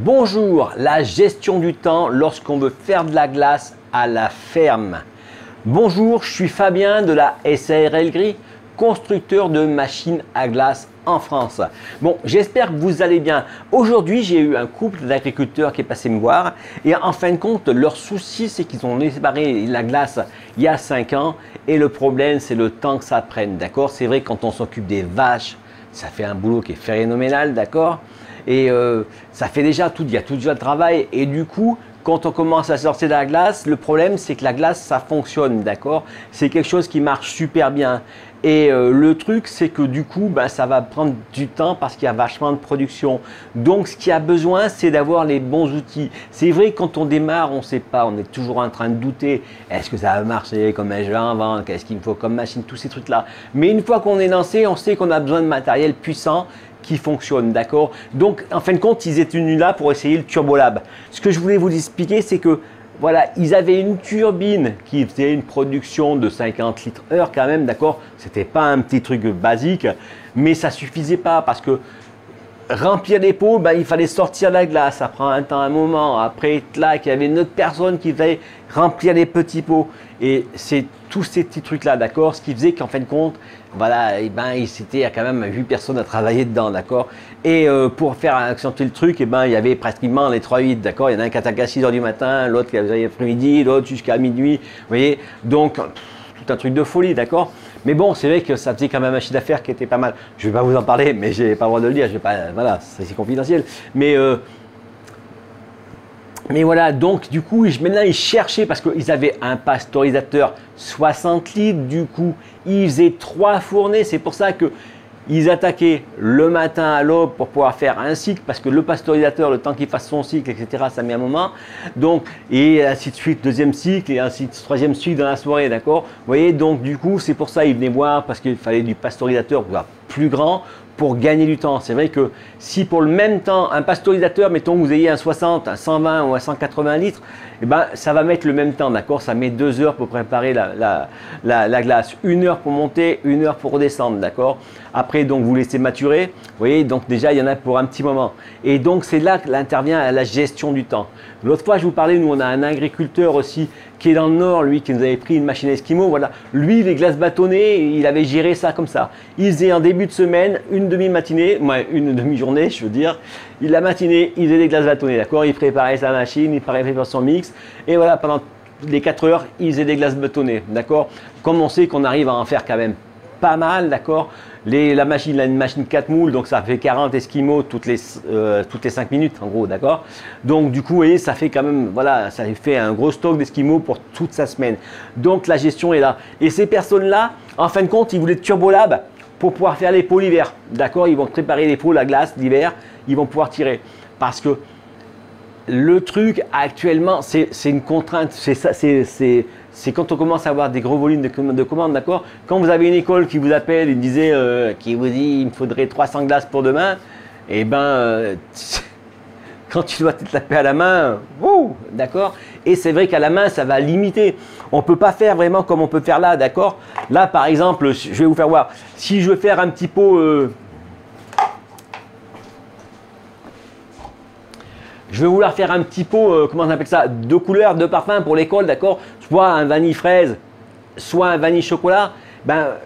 Bonjour, la gestion du temps lorsqu'on veut faire de la glace à la ferme. Bonjour, je suis Fabien de la SARL Gris, constructeur de machines à glace en France. Bon, j'espère que vous allez bien. Aujourd'hui, j'ai eu un couple d'agriculteurs qui est passé me voir et en fin de compte, leur souci, c'est qu'ils ont séparé la glace il y a 5 ans et le problème, c'est le temps que ça prenne, d'accord? C'est vrai, quand on s'occupe des vaches, ça fait un boulot qui est phénoménal, d'accord? Et ça fait déjà tout, il y a tout déjà le travail et du coup, quand on commence à sortir de la glace, le problème c'est que la glace ça fonctionne, d'accord? C'est quelque chose qui marche super bien. Et le truc c'est que du coup, ça va prendre du temps parce qu'il y a vachement de production. Donc ce qu'il y a besoin c'est d'avoir les bons outils. C'est vrai que quand on démarre, on ne sait pas, on est toujours en train de douter. Est-ce que ça va marcher? Comment je vais en vendre? Qu'est-ce qu'il me faut comme machine? Tous ces trucs là. Mais une fois qu'on est lancé, on sait qu'on a besoin de matériel puissant qui fonctionne, d'accord? Donc, en fin de compte, ils étaient venus là pour essayer le Turbolab. Ce que je voulais vous expliquer, c'est que, voilà, ils avaient une turbine qui faisait une production de 50 litres heure quand même, d'accord? C'était pas un petit truc basique, mais ça suffisait pas parce que remplir les pots, il fallait sortir la glace, ça prend un temps, un moment. Après, là, il y avait une autre personne qui devait remplir les petits pots. Et c'est tous ces petits trucs-là, d'accord? Ce qui faisait qu'en fin de compte, voilà, il y a quand même 8 personnes à travailler dedans, d'accord? Et pour faire accentuer le truc, il y avait pratiquement les 3-8, d'accord? Il y en a un qui attaque à 6 h du matin, l'autre qui attaque l'après-midi, l'autre jusqu'à minuit, vous voyez? Donc, tout un truc de folie, d'accord? Mais bon, c'est vrai que ça faisait quand même un chiffre d'affaires qui était pas mal. Je ne vais pas vous en parler, mais je n'ai pas le droit de le dire. Je vais pas, voilà, c'est confidentiel. Mais voilà, donc du coup, maintenant ils cherchaient parce qu'ils avaient un pasteurisateur 60 litres. Du coup, ils faisaient 3 fournées. C'est pour ça que ils attaquaient le matin à l'aube pour pouvoir faire un cycle parce que le pasteurisateur, le temps qu'il fasse son cycle, etc., ça met un moment. Donc, et ainsi de suite, deuxième cycle et ainsi de suite, troisième cycle dans la soirée, d'accord? Vous voyez, donc du coup, c'est pour ça qu'ils venaient voir parce qu'il fallait du pasteurisateur plus grand pour gagner du temps. C'est vrai que si pour le même temps, un pasteurisateur, mettons que vous ayez un 60, un 120 ou un 180 litres, ça va mettre le même temps, d'accord? Ça met 2 heures pour préparer la glace, 1 heure pour monter, 1 heure pour redescendre, d'accord? Après, donc, vous laissez maturer, vous voyez, donc déjà, il y en a pour un petit moment. Et donc, c'est là que intervient la gestion du temps. L'autre fois, je vous parlais, nous, on a un agriculteur aussi qui est dans le Nord, lui, qui nous avait pris une machine Esquimau, voilà. Lui, les glaces bâtonnées, il avait géré ça comme ça. Il faisait en début de semaine, une demi-matinée, une demi-journée, je veux dire. La matinée, il faisait des glaces bâtonnées, d'accord? Il préparait sa machine, il préparait son mix. Et voilà, pendant les 4 heures, il faisait des glaces bâtonnées, d'accord? Comme on sait qu'on arrive à en faire quand même pas mal, d'accord? La machine, une machine 4 moules, donc ça fait 40 Esquimaux toutes les 5 minutes, en gros, d'accord? Donc du coup, vous voyez, ça fait quand même, voilà, ça fait un gros stock d'Esquimaux pour toute sa semaine. Donc la gestion est là. Et ces personnes-là, en fin de compte, ils voulaient de Turbolab pour pouvoir faire les pots l'hiver, d'accord? Ils vont préparer les pots, la glace l'hiver, ils vont pouvoir tirer. Parce que le truc actuellement, c'est une contrainte, c'est quand on commence à avoir des gros volumes de commandes, d'accord? Quand vous avez une école qui vous appelle et qui vous dit il me faudrait 300 glaces pour demain, quand tu dois te taper à la main, d'accord? Et c'est vrai qu'à la main, ça va limiter. On ne peut pas faire vraiment comme on peut faire là, d'accord? Là, par exemple, je vais vous faire voir. Si je veux faire un petit pot, je vais vouloir faire un petit pot, comment on appelle ça, 2 couleurs, 2 parfums pour l'école, d'accord? Soit un vanille fraise, soit un vanille chocolat.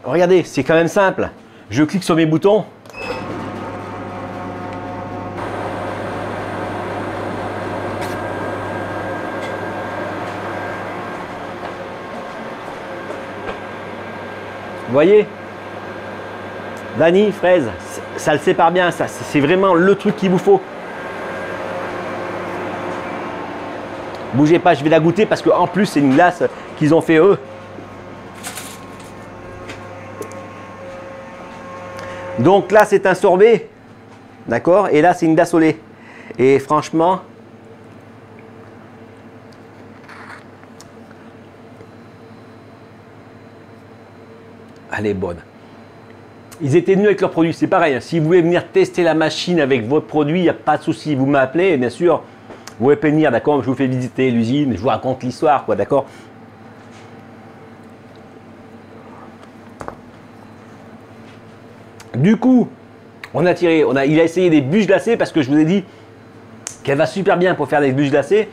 Regardez, c'est quand même simple. Je clique sur mes boutons. Vous voyez? Vanille, fraise, ça le sépare bien, ça. C'est vraiment le truc qu'il vous faut. Bougez pas, je vais la goûter parce qu'en plus, c'est une glace qu'ils ont fait eux. Donc là, c'est un sorbet. D'accord? Et là, c'est une glace au lait. Et franchement, elle est bonne. Ils étaient venus avec leurs produits, c'est pareil. Si vous voulez venir tester la machine avec votre produit, il n'y a pas de souci. Vous m'appelez, bien sûr. Vous pouvez venir, d'accord? Je vous fais visiter l'usine, je vous raconte l'histoire, quoi, d'accord? Du coup, il a essayé des bûches glacées parce que je vous ai dit, qu'elle va super bien pour faire des bûches glacées.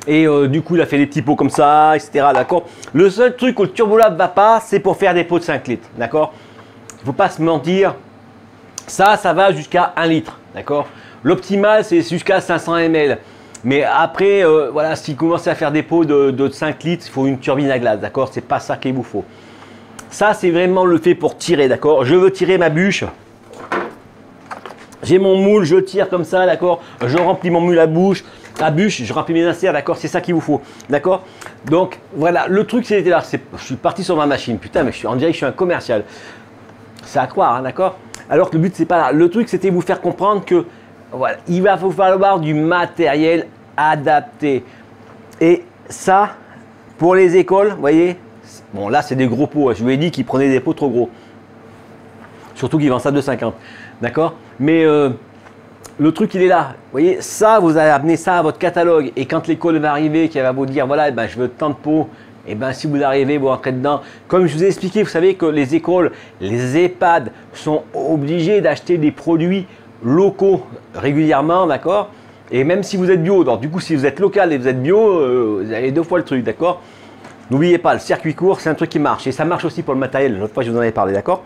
Et du coup, il a fait des petits pots comme ça, etc. D'accord. Le seul truc où le Turbolab va pas, c'est pour faire des pots de 5 litres. D'accord. Il ne faut pas se mentir. Ça va jusqu'à 1 litre. D'accord. L'optimal, c'est jusqu'à 500 ml. Mais après, voilà, si vous commencez à faire des pots de 5 litres, il faut une turbine à glace. D'accord. C'est pas ça qu'il vous faut. Ça, c'est vraiment le fait pour tirer. D'accord. Je veux tirer ma bûche. J'ai mon moule, je tire comme ça, d'accord. Je remplis mon moule à bûche, je remplis mes inserts, d'accord. C'est ça qu'il vous faut, d'accord. Donc voilà, le truc c'était là. Je suis parti sur ma machine, putain, mais on dirait que je suis un commercial. C'est à croire, hein, d'accord. Alors que le but c'est pas là. Le truc c'était vous faire comprendre que voilà, il va vous falloir du matériel adapté. Et ça, pour les écoles, vous voyez, bon là c'est des gros pots. Je vous ai dit qu'ils prenaient des pots trop gros. Surtout qu'ils vendent ça 2,50. D'accord. Mais le truc il est là. Vous voyez, ça vous allez amener ça à votre catalogue. Et quand l'école va arriver, qui va vous dire voilà, eh ben, je veux tant de pots. Et ben si vous arrivez, vous rentrez dedans. Comme je vous ai expliqué, vous savez que les écoles, les EHPAD sont obligés d'acheter des produits locaux régulièrement, d'accord. Et même si vous êtes bio, donc du coup si vous êtes local et vous êtes bio, vous avez 2 fois le truc, d'accord. N'oubliez pas, le circuit court, c'est un truc qui marche. Et ça marche aussi pour le matériel. L'autre fois je vous en avais parlé, d'accord.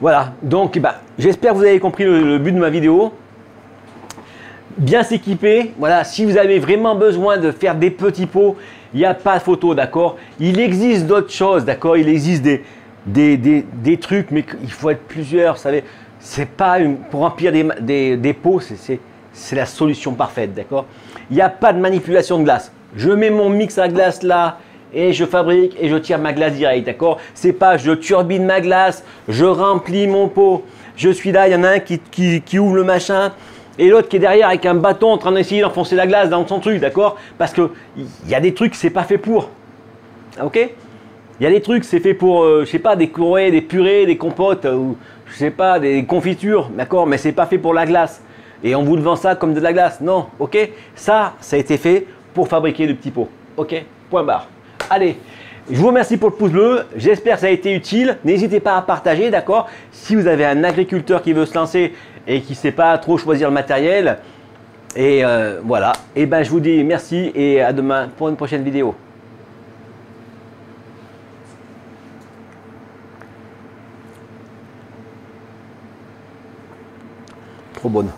Voilà, donc j'espère que vous avez compris le but de ma vidéo. Bien s'équiper, voilà, si vous avez vraiment besoin de faire des petits pots, il n'y a pas de photo, d'accord. Il existe d'autres choses, d'accord. Il existe des trucs, mais il faut être plusieurs, vous savez. C'est pas pour remplir des pots, c'est la solution parfaite, d'accord. Il n'y a pas de manipulation de glace. Je mets mon mix à glace là, et je fabrique et je tire ma glace direct, d'accord. C'est pas je turbine ma glace, je remplis mon pot, je suis là, il y en a un qui ouvre le machin et l'autre qui est derrière avec un bâton en train d'essayer d'enfoncer la glace dans son truc, d'accord. Parce que il y a des trucs c'est pas fait pour, ok. Il y a des trucs c'est fait pour, je sais pas, des courées, des purées, des compotes ou je sais pas, des confitures, d'accord. Mais c'est pas fait pour la glace et on vous vend ça comme de la glace, non, ok. Ça a été fait pour fabriquer de petits pots, ok. Point barre. Allez, je vous remercie pour le pouce bleu, j'espère que ça a été utile, n'hésitez pas à partager, d'accord. Si vous avez un agriculteur qui veut se lancer et qui ne sait pas trop choisir le matériel, et voilà, et ben je vous dis merci et à demain pour une prochaine vidéo. Trop bonne.